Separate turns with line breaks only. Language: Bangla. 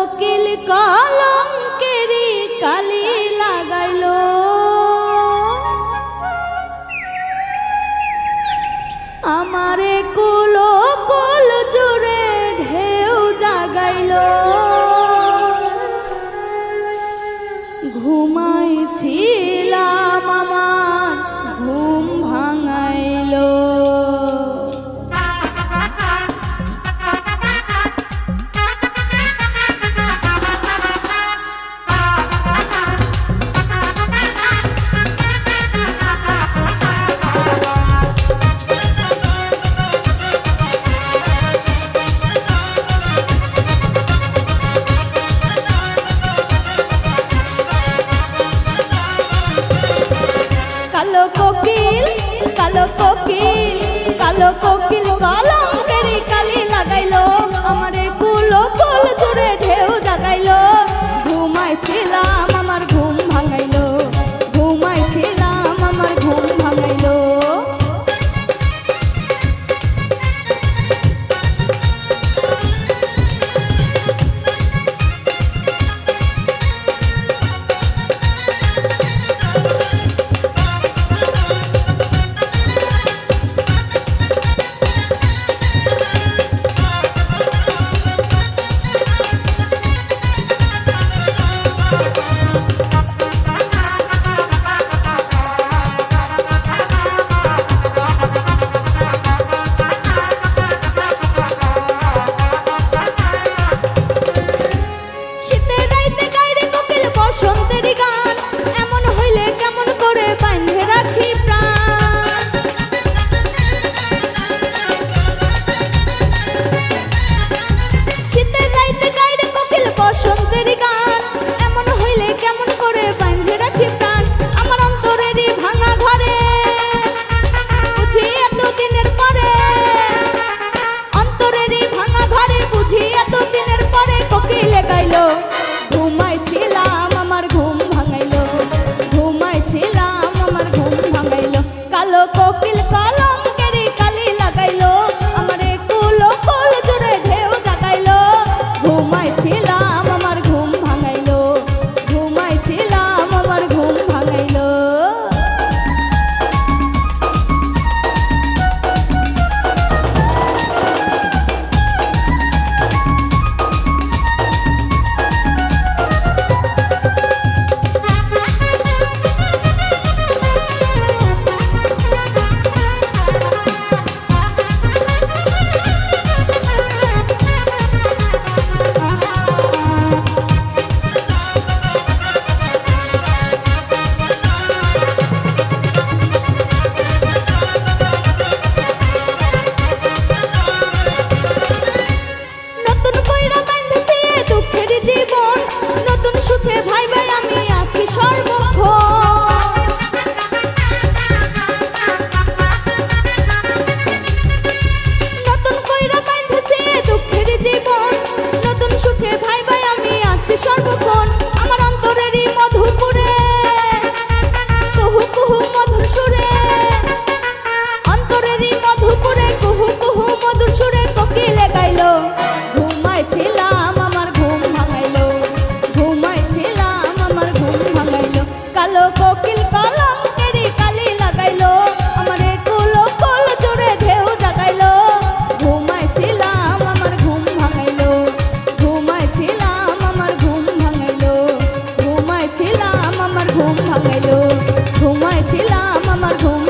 কোকিল কলঙ্কেরি কালি লাগাইলো, আমারে কুলো কুল জুড়ে ঢেউ জাগাইলো। ঘুমাইছিলাম আমার ঘুম ভাঙাইলো। কালো কোকিল কালো কোকিল কালো কোকিল কলঙ্কেরি কালি লাগাইলো, আমারে কুলো কুল জুড়ে ঢেউ জাগাইলো। ঘুমাইছিলাম আমার ঘুম ভাঙাইলো, ঘুমাইছিলাম আমার ঘুম ভাঙাইলো। বসন্তের গান এমন হইলে কেমন করে বাঁধে রাখি প্রাণ। শীতের রাইতে গাইরে কোকিল বসন্তের গান এমন হইলে কেমন করে বাঁধে রাখি প্রাণ। আমার অন্তরেরই ভাঙা ঘরে বুঝি এতদিনের পরে, অন্তরেরই ভাঙা ঘরে বুঝি এতদিনের পরে কোকিলে গাইলো। ঘুমাইছিলাম আমার ঘুম ভাঙাইলো, ঘুমাইছিলাম আমার ঘুম ভাঙাইলো। কালো কোকিল কলঙ্কেরি কালি লাগাইলো, আমারে কুলো কুল জুড়ে ঢেউ জাগাইলো। ঘুমাইছিলাম আমার ঘুম ভাঙাইলো, ঘুমাইছিলাম আমার ঘুম ভাঙাইলো। নতুন সুখে ভাই ভাই আমি আছি সর্বক্ষণ। নতুন কইরা বাঁধছে দুঃখের জীবন, নতুন সুখে ভাই ভাই আমি আছি সর্বক্ষণ। আমার অন্তরেরই মধুপুরে কুহু কুহু মধুর সুরে, অন্তরেরই মধুপুরে কুহু কুহু মধুর সুরে কোকিলে গাইলো। ঘুমাইছিলাম আমার ঘুম ভাঙাইলো, ঘুমাইছিলাম আমার ঘুম ভাঙাইলো। কালো কোকিল কলঙ্কেরি কালি লাগাইলো, আমারে কুলো কুল জুড়ে ঢেউ জাগাইলো। ঘুমাইছিলাম আমার ঘুম ভাঙাইলো, ঘুমাইছিলাম আমার ঘুম ভাঙাইলো, ঘুমাইছিলাম আমার ঘুম ভাঙাইলো, ঘুমাইছিলাম আমার ঘুম